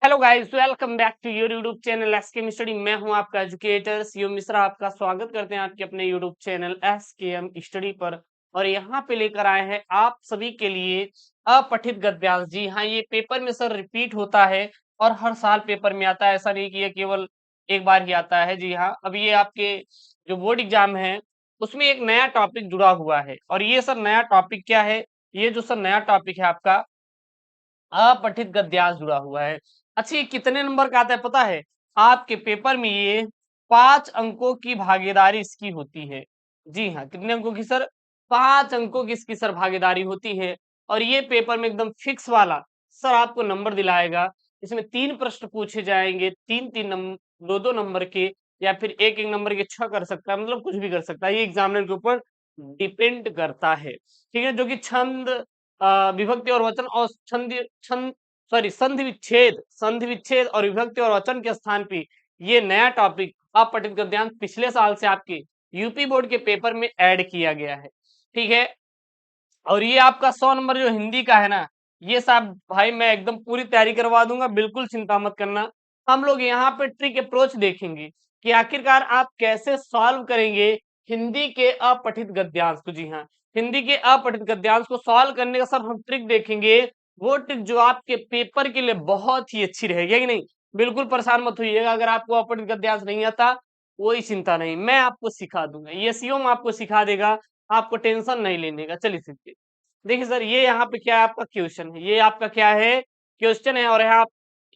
Hello guys, welcome back to your YouTube channel SKM study. मैं हूं आपका educator CO Mishra. आपका स्वागत करते हैं आपके अपने यूट्यूब चैनल एसकेएम स्टडी पर। और यहाँ पे लेकर आए हैं आप सभी के लिए अपठित गद्यांश। जी हाँ, ये पेपर में सर रिपीट होता है और हर साल पेपर में आता है। ऐसा नहीं कि ये केवल एक बार ही आता है। जी हाँ, अब ये आपके जो बोर्ड एग्जाम है उसमें एक नया टॉपिक जुड़ा हुआ है। और ये सर नया टॉपिक क्या है? ये जो सर नया टॉपिक है आपका अपठित गद्यांश जुड़ा हुआ है। अच्छा, ये कितने नंबर का आता है पता है? आपके पेपर में ये 5 अंकों की भागीदारी इसकी होती है। जी हाँ, कितने अंकों की सर? 5 अंकों की इसकी सर भागीदारी होती है। और ये पेपर में एकदम फिक्स वाला सर आपको नंबर दिलाएगा। इसमें 3 प्रश्न पूछे जाएंगे, 3-3 नंबर, 2-2 नंबर के, या फिर 1-1 नंबर के 6 कर सकता है, मतलब कुछ भी कर सकता है। ये एग्जामिनर के ऊपर डिपेंड करता है। ठीक है, जो कि छंद, विभक्ति और वचन और संधि विच्छेद और विभक्ति और वचन के स्थान पे ये नया टॉपिक अपठित गद्यांश पिछले साल से आपके यूपी बोर्ड के पेपर में ऐड किया गया है। ठीक है, और ये आपका 100 नंबर जो हिंदी का है ना, ये साहब भाई मैं एकदम पूरी तैयारी करवा दूंगा, बिल्कुल चिंता मत करना। हम लोग यहाँ पे ट्रिक अप्रोच देखेंगे कि आखिरकार आप कैसे सॉल्व करेंगे हिंदी के अपठित गद्यांश को। जी हाँ, हिंदी के अपठित गद्यांश को सॉल्व करने का सर हम ट्रिक देखेंगे। वो ट्रिक जो आपके पेपर के लिए बहुत ही अच्छी रहेगी, है कि नहीं? बिल्कुल परेशान मत होइएगा अगर आपको अपठित गद्यांश नहीं आता, कोई चिंता नहीं, मैं आपको सिखा दूंगा। ये सीओ आपको सिखा देगा, आपको टेंशन नहीं लेने का। चलिए सीखते। देखिए सर, ये यहाँ पे क्या है आपका क्वेश्चन है, ये आपका क्या है? क्वेश्चन है। और यहाँ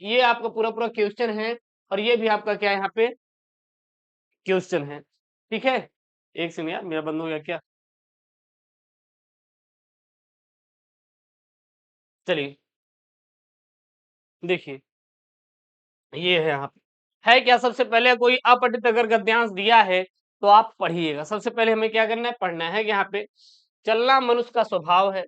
ये आपका पूरा पूरा क्वेश्चन है, और ये भी आपका क्या है यहाँ पे? क्वेश्चन है। ठीक है, एक सेकंड यार, मेरा बंद हो गया क्या? चलिए देखिए, ये है यहाँ पे है क्या। सबसे पहले कोई अपठित अगर गद्यांश दिया है तो आप पढ़िएगा। सबसे पहले हमें क्या करना है? पढ़ना है कि यहाँ पे चलना मनुष्य का स्वभाव है।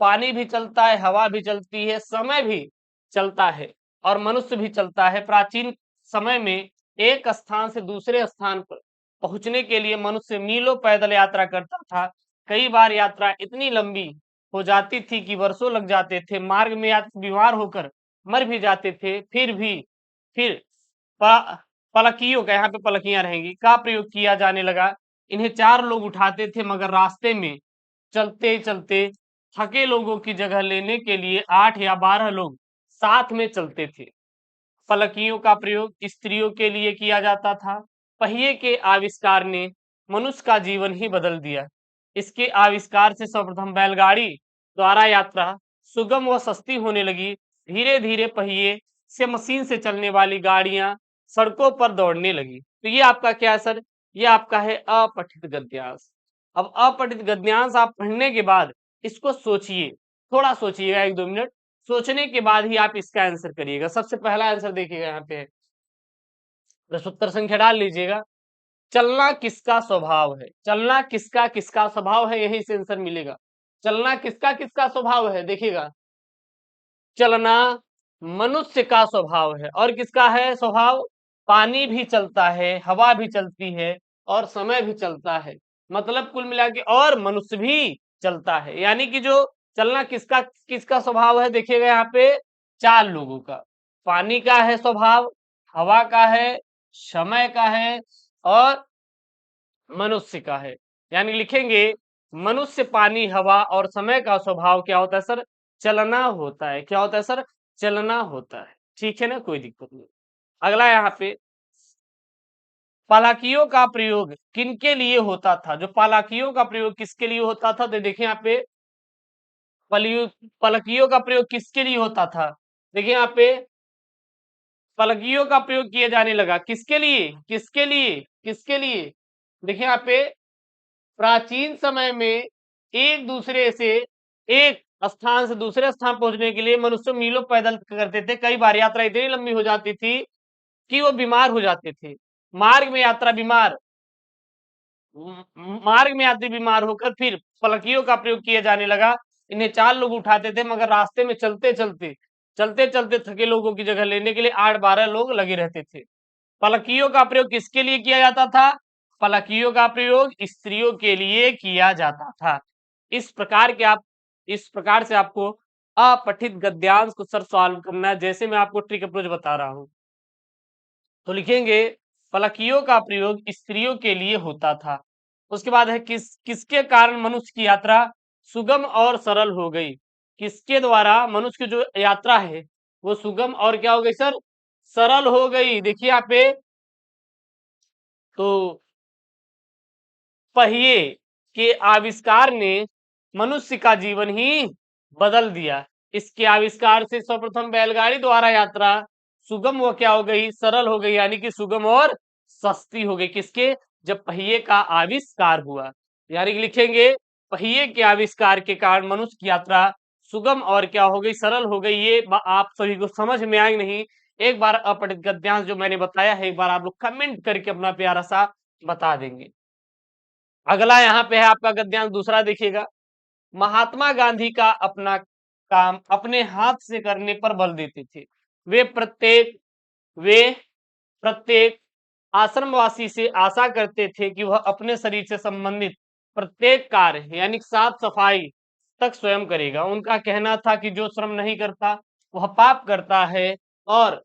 पानी भी चलता है, हवा भी चलती है, समय भी चलता है, और मनुष्य भी चलता है। प्राचीन समय में एक स्थान से दूसरे स्थान पर पहुंचने के लिए मनुष्य मीलों पैदल यात्रा करता था। कई बार यात्रा इतनी लंबी हो जाती थी कि वर्षों लग जाते थे। मार्ग में यात्री बीमार होकर मर भी जाते थे। फिर पलकियों का, यहाँ पे पलकियां रहेंगी, का प्रयोग किया जाने लगा। इन्हें 4 लोग उठाते थे, मगर रास्ते में चलते चलते थके लोगों की जगह लेने के लिए 8 या 12 लोग साथ में चलते थे। फलकियों का प्रयोग स्त्रियों के लिए किया जाता था। पहिए के आविष्कार ने मनुष्य का जीवन ही बदल दिया। इसके आविष्कार से सर्वप्रथम बैलगाड़ी द्वारा यात्रा सुगम व सस्ती होने लगी। धीरे धीरे पहिए से मशीन से चलने वाली गाड़ियां सड़कों पर दौड़ने लगी। तो ये आपका क्या है सर? ये आपका है अपठित गद्यांश। अब अपठित गद्यांश आप पढ़ने के बाद इसको सोचिए, थोड़ा सोचिएगा, 1-2 मिनट सोचने के बाद ही आप इसका आंसर करिएगा। सबसे पहला आंसर देखिएगा, यहाँ पे प्रश्नोत्तर संख्या डाल लीजिएगा। चलना किसका स्वभाव है? चलना किसका किसका स्वभाव है, यही से आंसर मिलेगा। चलना किसका किसका स्वभाव है? देखिएगा, चलना मनुष्य का स्वभाव है। और किसका है स्वभाव? पानी भी चलता है, हवा भी चलती है, और समय भी चलता है। मतलब कुल मिला के और मनुष्य भी चलता है। यानी कि जो चलना किसका किसका स्वभाव है, देखिएगा यहाँ पे 4 लोगों का। पानी का है स्वभाव, हवा का है, समय का है, और मनुष्य का है। यानी लिखेंगे मनुष्य, पानी, हवा और समय का स्वभाव क्या होता है सर? चलना होता है। क्या होता है सर? चलना होता है। ठीक है ना, कोई दिक्कत नहीं। अगला यहाँ पे पालाकियों का प्रयोग किनके लिए होता था? जो पालाकियों का प्रयोग किसके लिए होता था, तो देखिए यहाँ पे पलकियों का प्रयोग किसके लिए होता था? देखिए यहाँ पे पलकियों का प्रयोग किया जाने लगा। किसके लिए? किसके लिए? किसके लिए? देखिए यहाँ पे प्राचीन समय में एक दूसरे से, एक स्थान से दूसरे स्थान पहुंचने के लिए मनुष्य मीलों पैदल करते थे। कई बार यात्रा इतनी लंबी हो जाती थी कि वो बीमार हो जाते थे। मार्ग में यात्रा बीमार मार्ग में यात्री बीमार होकर फिर फलकियों का प्रयोग किया जाने लगा। इन्हें 4 लोग उठाते थे, मगर रास्ते में चलते चलते थके लोगों की जगह लेने के लिए 8-12 लोग लगे रहते थे। फलकियों का प्रयोग किसके लिए किया जाता था? फलकियों का प्रयोग स्त्रियों के लिए किया जाता था। इस प्रकार के आप इस प्रकार से आपको अपठित गद्यांश को सर सॉल्व करना है, जैसे मैं आपको ट्रिक अप्रोच बता रहा हूं। तो लिखेंगे फलकियों का प्रयोग स्त्रियों के लिए होता था। उसके बाद है किसके कारण मनुष्य की यात्रा सुगम और सरल हो गई। किसके द्वारा मनुष्य की जो यात्रा है वो सुगम और क्या हो गई सर, सरल हो गई। देखिए यहाँ पे तो पहिए के आविष्कार ने मनुष्य का जीवन ही बदल दिया। इसके आविष्कार से सर्वप्रथम बैलगाड़ी द्वारा यात्रा सुगम वो क्या हो गई, सरल हो गई, यानी कि सुगम और सस्ती हो गई। किसके, जब पहिए का आविष्कार हुआ। यानी कि लिखेंगे पहिए के आविष्कार के कारण मनुष्य की यात्रा सुगम और क्या हो गई, सरल हो गई। ये आप सभी को समझ में आई नहीं? एक बार अपठित गद्यांश जो मैंने बताया है, एक बार आप लोग कमेंट करके अपना प्यारा सा बता देंगे। अगला यहाँ पे है आपका गद्यांश दूसरा, देखिएगा। महात्मा गांधी का अपना काम अपने हाथ से करने पर बल देते थे। वे प्रत्येक आश्रमवासी से आशा करते थे कि वह अपने शरीर से संबंधित प्रत्येक कार्य यानी साफ सफाई तक स्वयं करेगा। उनका कहना था कि जो श्रम नहीं करता वह पाप करता है और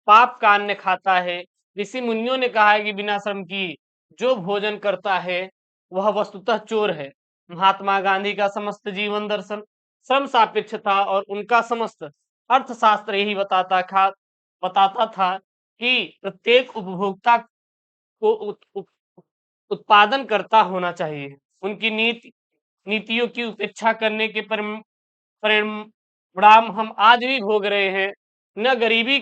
पाप का अन्न खाता है। ऋषि मुनियों ने कहा है कि बिना श्रम की जो भोजन करता है वह वस्तुतः चोर है। महात्मा गांधी का समस्त जीवन दर्शन श्रम सापेक्ष था और उनका समस्त अर्थशास्त्र यही बताता था कि प्रत्येक उपभोक्ता को उत्पादन करता होना चाहिए। उनकी नीतियों की उपेक्षा करने के परिणाम हम आज भी भोग रहे हैं। न गरीबी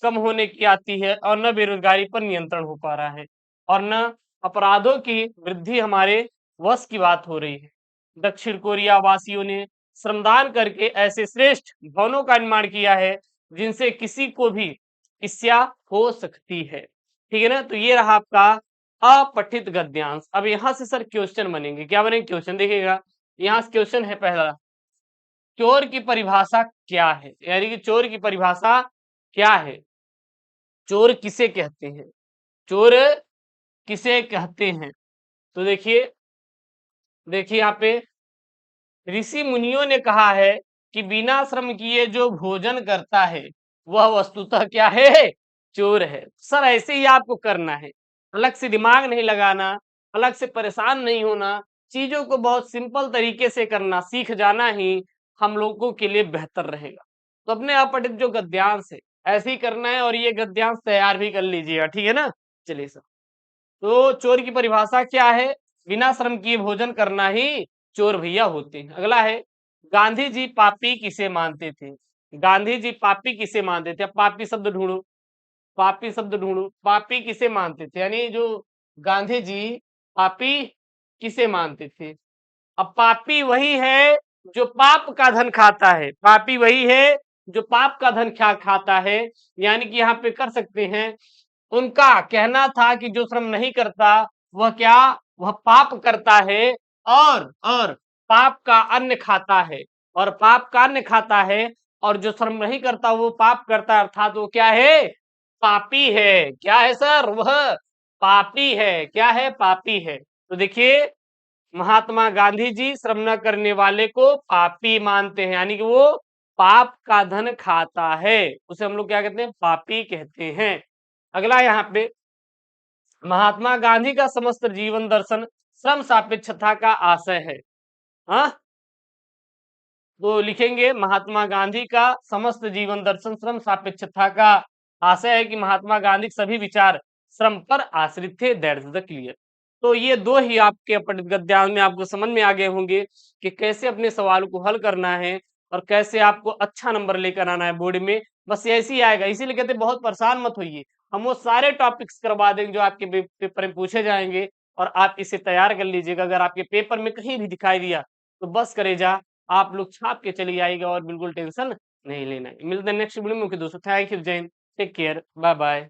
कम होने की आती है और न बेरोजगारी पर नियंत्रण हो पा रहा है और न अपराधों की वृद्धि हमारे वश की बात हो रही है। दक्षिण कोरिया वासियों ने श्रमदान करके ऐसे श्रेष्ठ भवनों का निर्माण किया है जिनसे किसी को भी ईर्ष्या हो सकती है। ठीक है ना? तो ये रहा आपका अपठित गद्यांश। अब यहां से सर क्वेश्चन बनेंगे। क्या बनेंगे क्वेश्चन, देखिएगा। यहाँ क्वेश्चन है पहला, चोर की परिभाषा क्या है? यानी कि चोर की परिभाषा क्या है, चोर किसे कहते हैं, चोर किसे कहते हैं? तो देखिए देखिए यहाँ पे ऋषि मुनियों ने कहा है कि बिना श्रम किए जो भोजन करता है वह वस्तुतः क्या है, चोर है। सर ऐसे ही आपको करना है, अलग से दिमाग नहीं लगाना, अलग से परेशान नहीं होना, चीजों को बहुत सिंपल तरीके से करना सीख जाना ही हम लोगों के लिए बेहतर रहेगा। तो अपने अपठित जो गद्यांश है ऐसे ही करना है और ये गद्यांश तैयार भी कर लीजिएगा, ठीक है ना? चलिए सर, तो चोर की परिभाषा क्या है, बिना श्रम किए भोजन करना ही चोर भैया होते हैं। अगला है गांधी जी पापी किसे मानते थे? गांधी जी पापी किसे मानते थे? अब पापी शब्द ढूंढो, पापी शब्द ढूंढो, पापी किसे मानते थे, यानी जो गांधी जी पापी किसे मानते थे? अब पापी वही है जो पाप का धन खाता है, पापी वही है जो पाप का धन खाता है। यानी कि यहाँ पे कर सकते हैं, उनका कहना था कि जो श्रम नहीं करता वह क्या, वह पाप करता है और पाप का अन्न खाता है, और पाप का अन्न खाता है और जो श्रम नहीं करता वो पाप करता है, अर्थात वो क्या है, पापी है। क्या है सर, वह पापी है। क्या है, पापी है। तो देखिए महात्मा गांधी जी श्रम न करने वाले को पापी मानते हैं, यानी कि वो पाप का धन खाता है, उसे हम लोग क्या कहते हैं, पापी कहते हैं। अगला यहाँ पे महात्मा गांधी का समस्त जीवन दर्शन श्रम सापेक्षता का आशय है। हाँ, तो लिखेंगे महात्मा गांधी का समस्त जीवन दर्शन श्रम सापेक्षता का आशय है कि महात्मा गांधी के सभी विचार श्रम पर आश्रित थे। That's the clear. तो ये दो ही आपके अपठित गद्यांश में आपको समझ में आ गए होंगे कि कैसे अपने सवाल को हल करना है और कैसे आपको अच्छा नंबर लेकर आना है बोर्ड में। बस ऐसे ही आएगा, इसीलिए कहते बहुत परेशान मत होइए, हम वो सारे टॉपिक्स करवा देंगे जो आपके पेपर में पूछे जाएंगे और आप इसे तैयार कर लीजिएगा। अगर आपके पेपर में कहीं भी दिखाई दिया तो बस करे जा, आप लोग छाप के चली आएगा और बिल्कुल टेंशन नहीं लेना है। मिलते हैं नेक्स्ट वीडियो में। ओके दोस्तों, थैंक यू, जय हिंद, टेक केयर, बाय बाय।